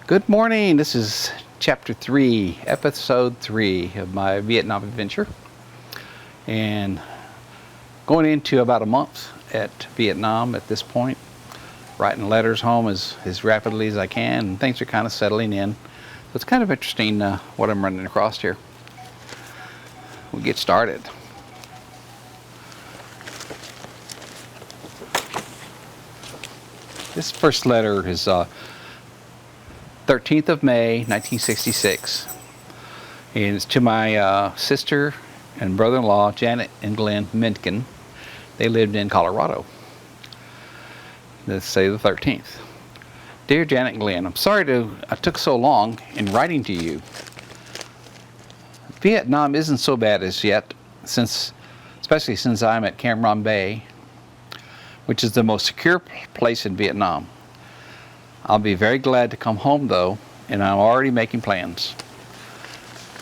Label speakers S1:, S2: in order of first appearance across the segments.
S1: Good morning. This is Chapter 3, Episode 3 of my Vietnam adventure. And going into about a month at Vietnam at this point, writing letters home as rapidly as I can, and things are kind of settling in. So it's kind of interesting what I'm running across here. We'll get started. This first letter is 13th of May, 1966. And it's to my sister and brother-in-law, Janet and Glenn Mencken. They lived in Colorado. Let's say the 13th. Dear Janet and Glenn, I'm sorry I took so long in writing to you. Vietnam isn't so bad as yet, especially since I'm at Cam Ranh Bay, which is the most secure place in Vietnam. I'll be very glad to come home though, and I'm already making plans.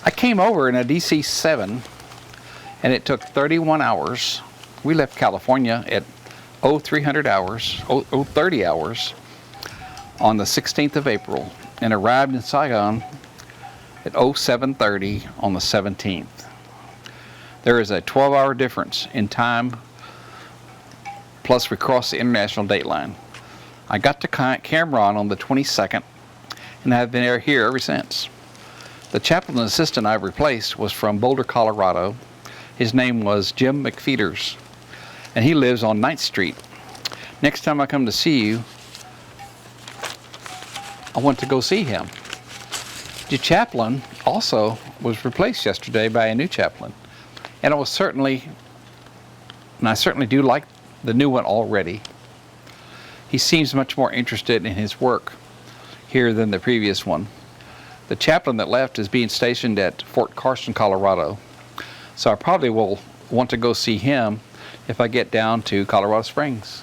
S1: I came over in a DC-7 and it took 31 hours. We left California at 30 hours on the 16th of April and arrived in Saigon at 07:30 on the 17th. There is a 12-hour difference in time, plus we crossed the international date line. I got to Cam Ranh on the 22nd and have been here ever since. The chaplain assistant I replaced was from Boulder, Colorado. His name was Jim McFeeters, and he lives on 9th Street. Next time I come to see you, I want to go see him. The chaplain also was replaced yesterday by a new chaplain, and I certainly do like the new one already. He seems much more interested in his work here than the previous one. The chaplain that left is being stationed at Fort Carson, Colorado, so I probably will want to go see him if I get down to Colorado Springs.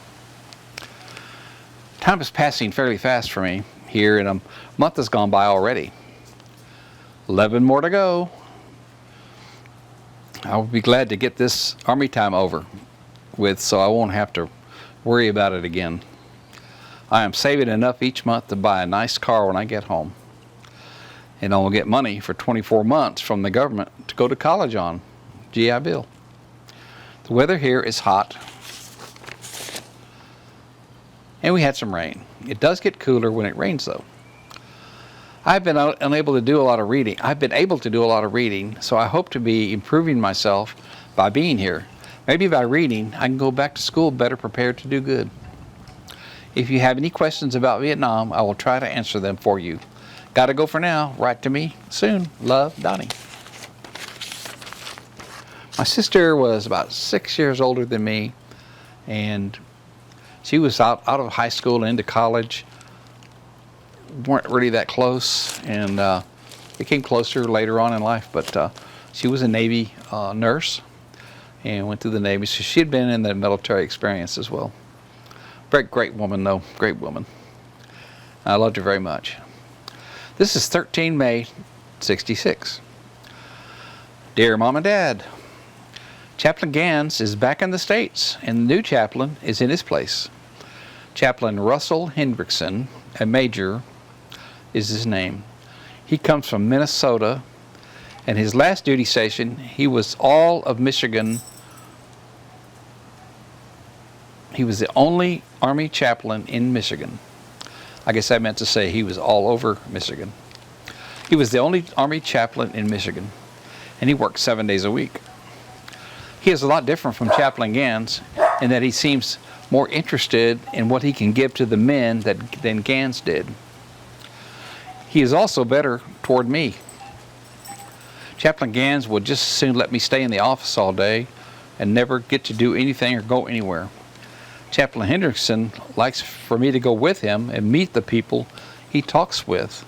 S1: Time is passing fairly fast for me here, and a month has gone by already. 11 more to go. I will be glad to get this Army time over with so I won't have to worry about it again. I am saving enough each month to buy a nice car when I get home. And I will get money for 24 months from the government to go to college on, GI Bill. The weather here is hot. And we had some rain. It does get cooler when it rains though. I've been able to do a lot of reading, so I hope to be improving myself by being here. Maybe by reading, I can go back to school better prepared to do good. If you have any questions about Vietnam, I will try to answer them for you. Gotta go for now. Write to me soon. Love, Donnie. My sister was about 6 years older than me, and she was out of high school and into college. Weren't really that close, and became closer later on in life, but she was a Navy nurse and went through the Navy, so she had been in the military experience as well. Great woman though, great woman. I loved her very much. This is 13 May 66. Dear Mom and Dad, Chaplain Gans is back in the States and the new chaplain is in his place. Chaplain Russell Hendrikson, a major, is his name. He comes from Minnesota, and his last duty station, he was all of Michigan. He was the only Army chaplain in Michigan. I guess I meant to say he was all over Michigan. He was the only Army chaplain in Michigan, and he worked 7 days a week. He is a lot different from Chaplain Gans in that he seems more interested in what he can give to the men than Gans did. He is also better toward me. Chaplain Gans would just as soon let me stay in the office all day and never get to do anything or go anywhere. Chaplain Hendrikson likes for me to go with him and meet the people he talks with,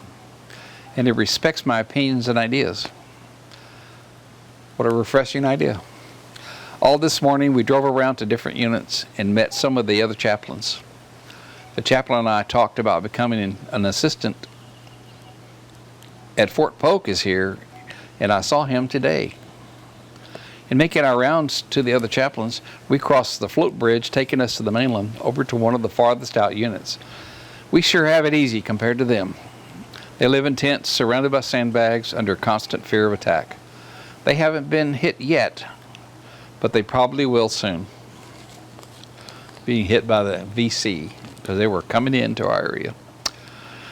S1: and he respects my opinions and ideas. What a refreshing idea. All this morning we drove around to different units and met some of the other chaplains. The chaplain and I talked about becoming an assistant at Fort Polk is here, and I saw him today. In making our rounds to the other chaplains, we crossed the float bridge taking us to the mainland over to one of the farthest out units. We sure have it easy compared to them. They live in tents surrounded by sandbags under constant fear of attack. They haven't been hit yet, but they probably will soon. Being hit by the VC because they were coming into our area.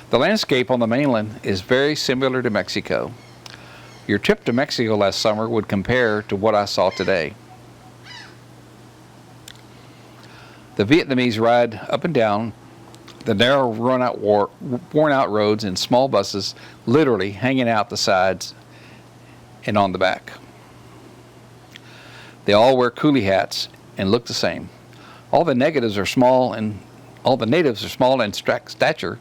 S1: The landscape on the mainland is very similar to Mexico. Your trip to Mexico last summer would compare to what I saw today. The Vietnamese ride up and down the narrow, worn-out roads in small buses, literally hanging out the sides and on the back. They all wear coolie hats and look the same. All the natives are small in stature,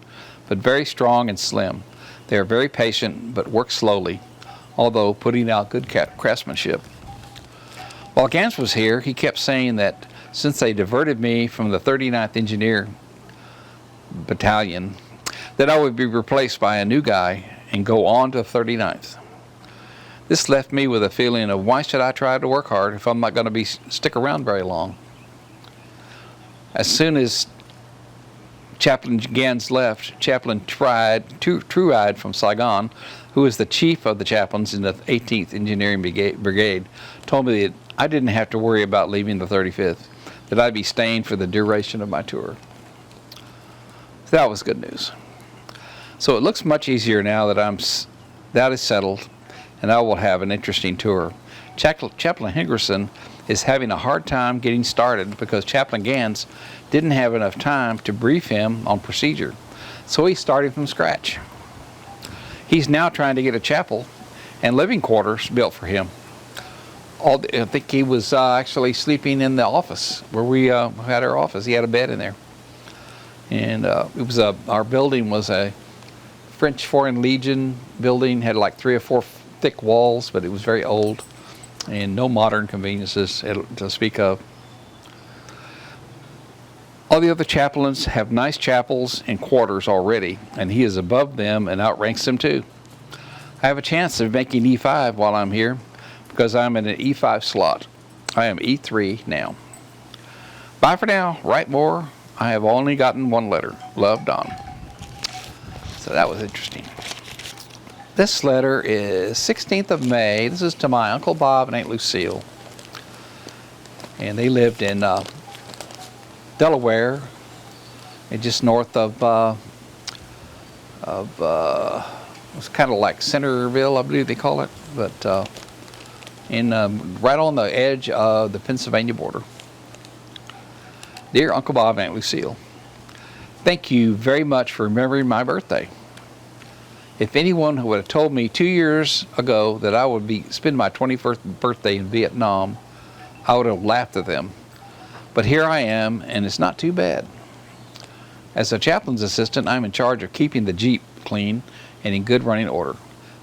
S1: but very strong and slim. They are very patient, but work slowly, although putting out good craftsmanship. While Gans was here, he kept saying that since they diverted me from the 39th Engineer Battalion, that I would be replaced by a new guy and go on to 39th. This left me with a feeling of why should I try to work hard if I'm not going to stick around very long. As soon as Chaplain Gans left, Chaplain Truide from Saigon, who is the chief of the chaplains in the 18th Engineering Brigade, told me that I didn't have to worry about leaving the 35th, that I'd be staying for the duration of my tour. So that was good news. So it looks much easier now that that is settled, and I will have an interesting tour. Chaplain Hendrikson is having a hard time getting started because Chaplain Gans didn't have enough time to brief him on procedure, so he started from scratch. He's now trying to get a chapel and living quarters built for him. I think he was actually sleeping in the office where we had our office. He had a bed in there, and it was our building was a French Foreign Legion building, had like 3 or 4 thick walls, but it was very old and no modern conveniences to speak of. All the other chaplains have nice chapels and quarters already, and he is above them and outranks them too. I have a chance of making E5 while I'm here because I'm in an E5 slot. I am E3 now. Bye for now. Write more. I have only gotten 1 letter. Love, Don. So that was interesting. This letter is 16th of May. This is to my Uncle Bob and Aunt Lucille. And they lived in Delaware, and just north of it's kind of like Centerville, I believe they call it, but right on the edge of the Pennsylvania border. Dear Uncle Bob and Aunt Lucille, thank you very much for remembering my birthday. If anyone would have told me 2 years ago that I would spend my 21st birthday in Vietnam, I would have laughed at them. But here I am, and it's not too bad. As a chaplain's assistant, I'm in charge of keeping the Jeep clean and in good running order.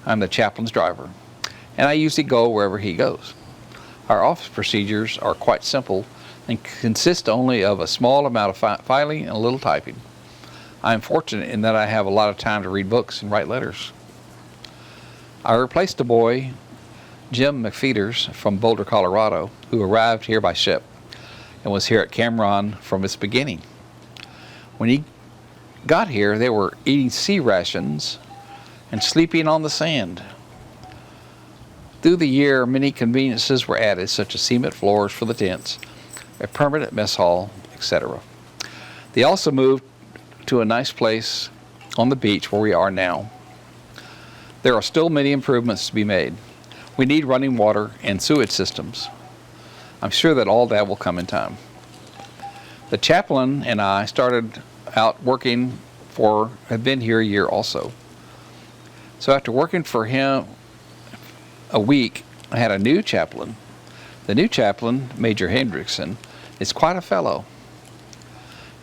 S1: I'm the chaplain's driver, and I usually go wherever he goes. Our office procedures are quite simple and consist only of a small amount of filing and a little typing. I am fortunate in that I have a lot of time to read books and write letters. I replaced a boy, Jim McFeeters, from Boulder, Colorado, who arrived here by ship and was here at Cam Ranh from its beginning. When he got here, they were eating sea rations and sleeping on the sand. Through the year, many conveniences were added, such as cement floors for the tents, a permanent mess hall, etc. They also moved to a nice place on the beach where we are now. There are still many improvements to be made. We need running water and sewage systems. I'm sure that all that will come in time. The chaplain and I started out working have been here a year also. So after working for him a week, I had a new chaplain. The new chaplain, Major Hendrikson, is quite a fellow.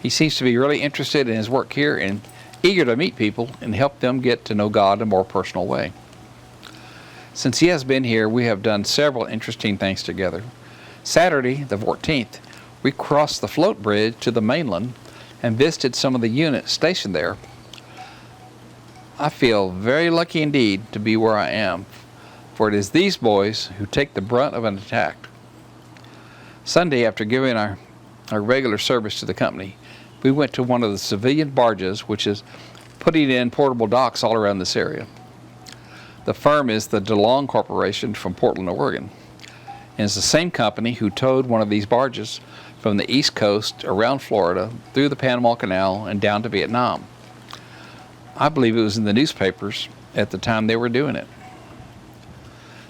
S1: He seems to be really interested in his work here and eager to meet people and help them get to know God in a more personal way. Since he has been here, we have done several interesting things together. Saturday, the 14th, we crossed the float bridge to the mainland and visited some of the units stationed there. I feel very lucky indeed to be where I am, for it is these boys who take the brunt of an attack. Sunday, after giving our regular service to the company, we went to one of the civilian barges, which is putting in portable docks all around this area. The firm is the DeLong Corporation from Portland, Oregon, and it's the same company who towed one of these barges from the East Coast around Florida through the Panama Canal and down to Vietnam. I believe it was in the newspapers at the time they were doing it.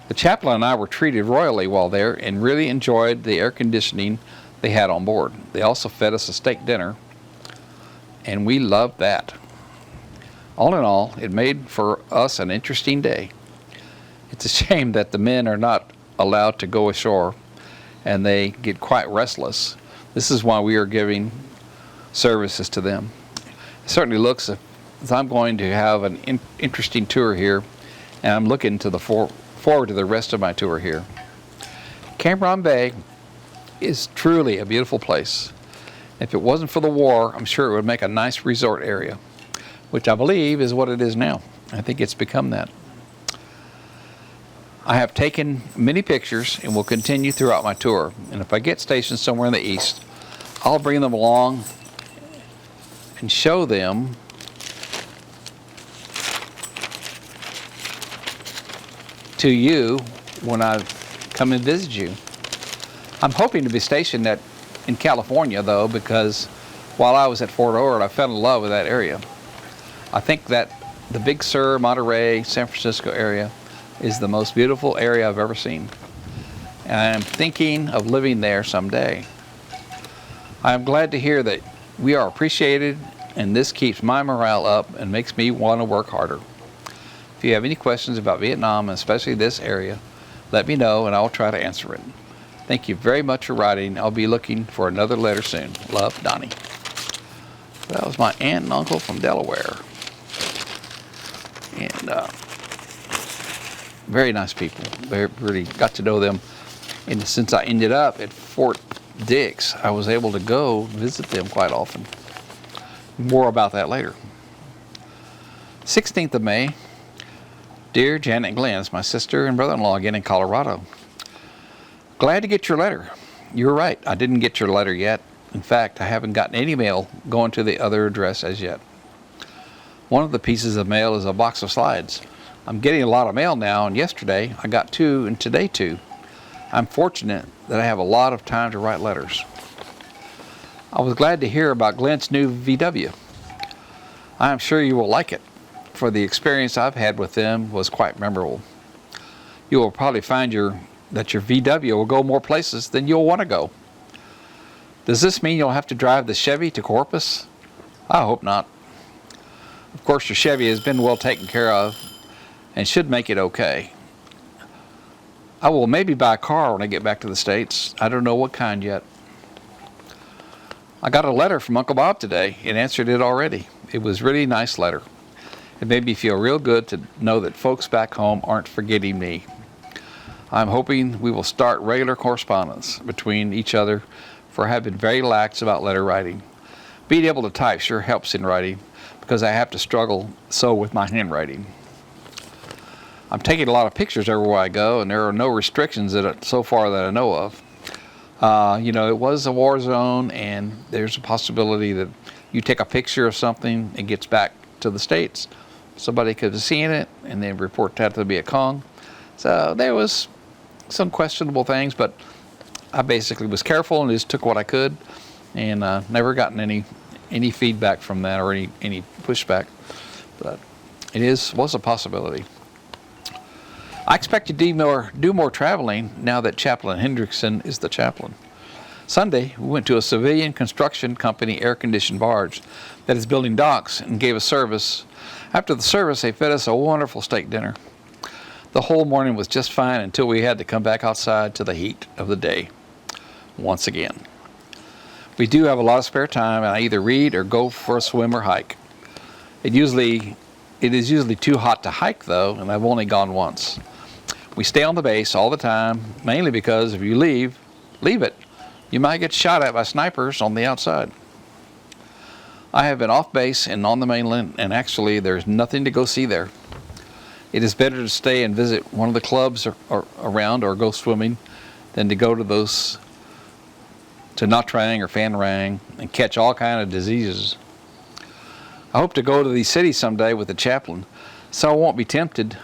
S1: The chaplain and I were treated royally while there and really enjoyed the air conditioning they had on board. They also fed us a steak dinner, and we loved that. All in all, it made for us an interesting day. It's a shame that the men are not allowed to go ashore and they get quite restless. This is why we are giving services to them. It certainly looks as I'm going to have an interesting tour here, and I'm looking to the forward to the rest of my tour here. Cam Ranh Bay is truly a beautiful place. If it wasn't for the war, I'm sure it would make a nice resort area, which I believe is what it is now. I think it's become that. I have taken many pictures and will continue throughout my tour. And if I get stationed somewhere in the east, I'll bring them along and show them to you when I come and visit you. I'm hoping to be stationed in California, though, because while I was at Fort Ord, I fell in love with that area. I think that the Big Sur, Monterey, San Francisco area is the most beautiful area I've ever seen. And I am thinking of living there someday. I am glad to hear that we are appreciated, and this keeps my morale up and makes me want to work harder. If you have any questions about Vietnam, and especially this area, let me know and I'll try to answer it. Thank you very much for writing. I'll be looking for another letter soon. Love, Donnie. That was my aunt and uncle from Delaware. And very nice people. Really got to know them. And since I ended up at Fort Dix, I was able to go visit them quite often. More about that later. 16th of May. Dear Janet and Glenn, it's my sister and brother-in-law again in Colorado. Glad to get your letter. You're right, I didn't get your letter yet. In fact, I haven't gotten any mail going to the other address as yet. One of the pieces of mail is a box of slides. I'm getting a lot of mail now, and yesterday I got 2 and today 2. I'm fortunate that I have a lot of time to write letters. I was glad to hear about Glenn's new VW. I am sure you will like it, for the experience I've had with them was quite memorable. You will probably find that your VW will go more places than you'll want to go. Does this mean you'll have to drive the Chevy to Corpus? I hope not. Of course, your Chevy has been well taken care of and should make it okay. I will maybe buy a car when I get back to the States. I don't know what kind yet. I got a letter from Uncle Bob today and answered it already. It was a really nice letter. It made me feel real good to know that folks back home aren't forgetting me. I'm hoping we will start regular correspondence between each other, for I have been very lax about letter writing. Being able to type sure helps in writing, because I have to struggle so with my handwriting. I'm taking a lot of pictures everywhere I go, and there are no restrictions so far that I know of. It was a war zone, and there's a possibility that you take a picture of something, it gets back to the States. Somebody could have seen it and then report that to be a Kong. So there was some questionable things, but I basically was careful and just took what I could, and never gotten any feedback from that or any pushback. But it was a possibility. I expect to do more traveling now that Chaplain Hendrikson is the chaplain. Sunday, we went to a civilian construction company air-conditioned barge that is building docks and gave us service. After the service, they fed us a wonderful steak dinner. The whole morning was just fine until we had to come back outside to the heat of the day once again. We do have a lot of spare time, and I either read or go for a swim or hike. It is usually too hot to hike, though, and I've only gone once. We stay on the base all the time, mainly because if you leave it, you might get shot at by snipers on the outside. I have been off base and on the mainland, and actually there's nothing to go see there. It is better to stay and visit one of the clubs or around or go swimming than to go to those to Nha Trang or Phan Rang and catch all kind of diseases. I hope to go to these cities someday with the chaplain, so I won't be tempted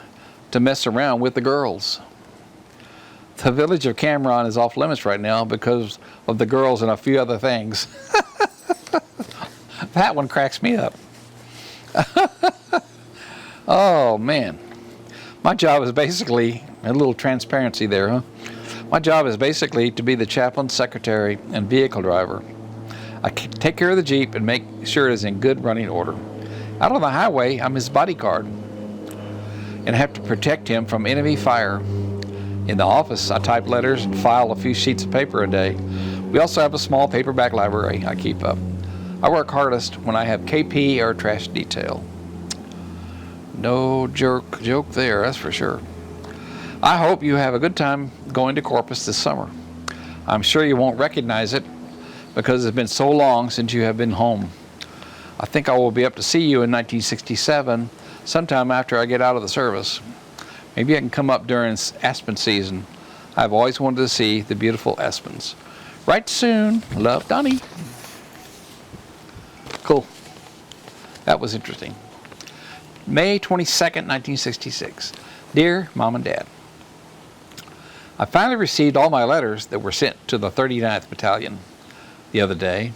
S1: to mess around with the girls. The village of Cam Ranh is off limits right now because of the girls and a few other things. That one cracks me up. Oh, man. My job is basically, a little transparency there, huh? My job is basically to be the chaplain's secretary and vehicle driver. I take care of the Jeep and make sure it is in good running order. Out on the highway, I'm his bodyguard and have to protect him from enemy fire. In the office, I type letters and file a few sheets of paper a day. We also have a small paperback library I keep up. I work hardest when I have KP or trash detail. No joke there, that's for sure. I hope you have a good time going to Corpus this summer. I'm sure you won't recognize it because it's been so long since you have been home. I think I will be up to see you in 1967, sometime after I get out of the service. Maybe I can come up during aspen season. I've always wanted to see the beautiful aspens. Right soon. Love, Donnie. Cool. That was interesting. May 22nd, 1966. Dear Mom and Dad, I finally received all my letters that were sent to the 39th Battalion the other day.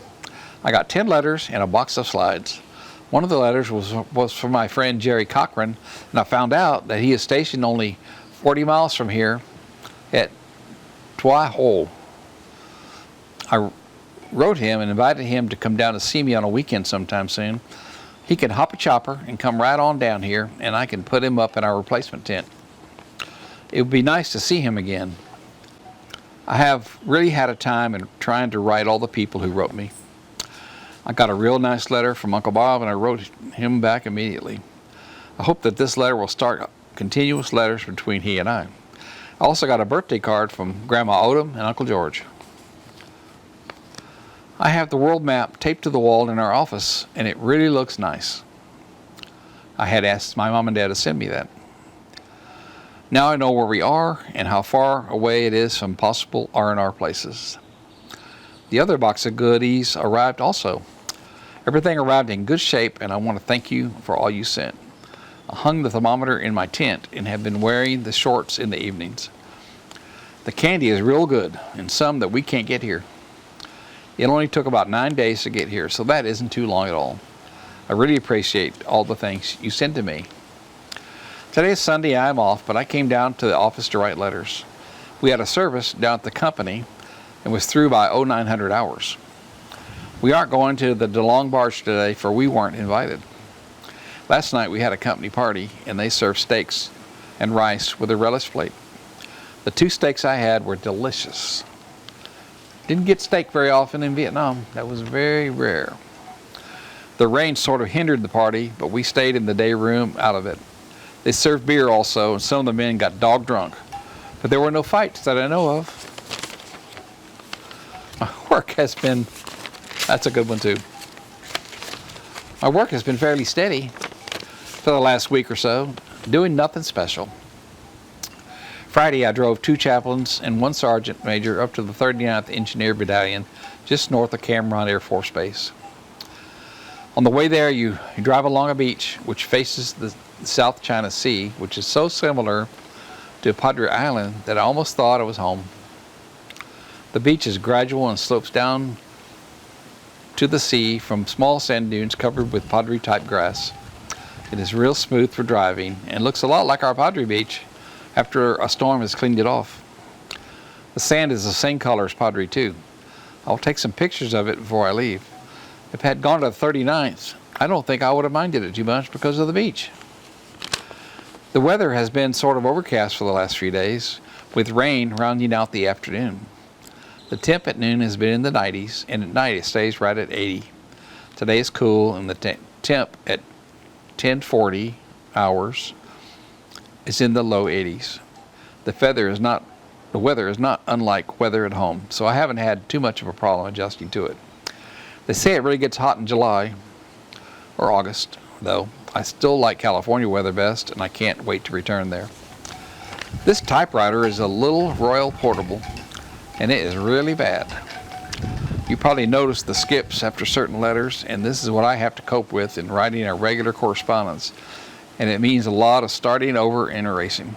S1: I got 10 letters and a box of slides. One of the letters was from my friend Jerry Cochran, and I found out that he is stationed only 40 miles from here at Twyhole. I wrote him and invited him to come down to see me on a weekend sometime soon. He can hop a chopper and come right on down here, and I can put him up in our replacement tent. It would be nice to see him again. I have really had a time in trying to write all the people who wrote me. I got a real nice letter from Uncle Bob, and I wrote him back immediately. I hope that this letter will start continuous letters between he and I. I also got a birthday card from Grandma Odom and Uncle George. I have the world map taped to the wall in our office, and it really looks nice. I had asked my mom and dad to send me that. Now I know where we are and how far away it is from possible R&R places. The other box of goodies arrived also. Everything arrived in good shape, and I want to thank you for all you sent. I hung the thermometer in my tent and have been wearing the shorts in the evenings. The candy is real good, and some that we can't get here. It only took about 9 days to get here, so that isn't too long at all. I really appreciate all the things you send to me. Today is Sunday, I'm off, but I came down to the office to write letters. We had a service down at the company and was through by 0900 hours. We aren't going to the DeLong Barge today, for we weren't invited. Last night we had a company party, and they served steaks and rice with a relish plate. The 2 steaks I had were delicious. Didn't get steak very often in Vietnam. That was very rare. The rain sort of hindered the party, but we stayed in the day room out of it. They served beer also, and some of the men got dog drunk. But there were no fights that I know of. My work has been, that's a good one too. My work has been fairly steady for the last week or so, doing nothing special. Friday, I drove 2 chaplains and 1 sergeant major up to the 39th Engineer Battalion, just north of Cam Ranh Air Force Base. On the way there, you drive along a beach which faces the South China Sea, which is so similar to Padre Island that I almost thought I was home. The beach is gradual and slopes down to the sea from small sand dunes covered with Padre-type grass. It is real smooth for driving and looks a lot like our Padre Beach after a storm has cleaned it off. The sand is the same color as Padre too. I'll take some pictures of it before I leave. If I had gone to the 39th, I don't think I would have minded it too much because of the beach. The weather has been sort of overcast for the last few days, with rain rounding out the afternoon. The temp at noon has been in the 90s, and at night it stays right at 80. Today is cool, and the temp at 10:40 hours is in the low 80s. The weather is not unlike weather at home, so I haven't had too much of a problem adjusting to it. They say it really gets hot in July or August, though. I still like California weather best, and I can't wait to return there. This typewriter is a little Royal Portable, and it is really bad. You probably noticed the skips after certain letters, and this is what I have to cope with in writing a regular correspondence. And it means a lot of starting over and erasing.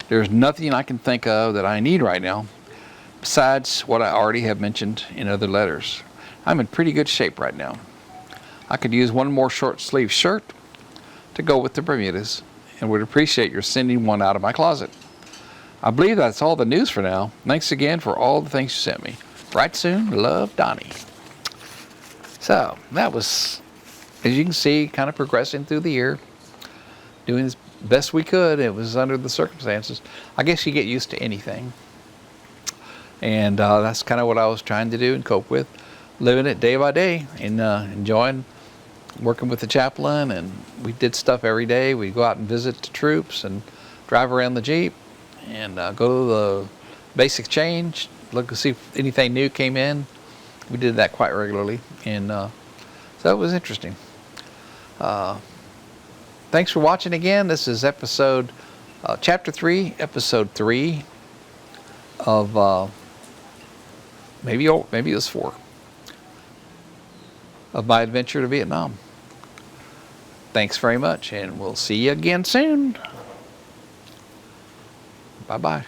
S1: There's nothing I can think of that I need right now, besides what I already have mentioned in other letters. I'm in pretty good shape right now. I could use one more short sleeve shirt to go with the Bermudas, and would appreciate your sending one out of my closet. I believe that's all the news for now. Thanks again for all the things you sent me. Write soon. Love, Donnie. So that was, as you can see, kind of progressing through the year, doing as best we could. It was under the circumstances. I guess you get used to anything. And that's kind of what I was trying to do and cope with, living it day by day and enjoying working with the chaplain. And we did stuff every day. We'd go out and visit the troops and drive around the Jeep and go to the basic change, look to see if anything new came in. We did that quite regularly, and so it was interesting. Thanks for watching again. This is episode chapter 3, episode 3 of maybe it was 4 of my adventure to Vietnam. Thanks very much, and we'll see you again soon. Bye-bye.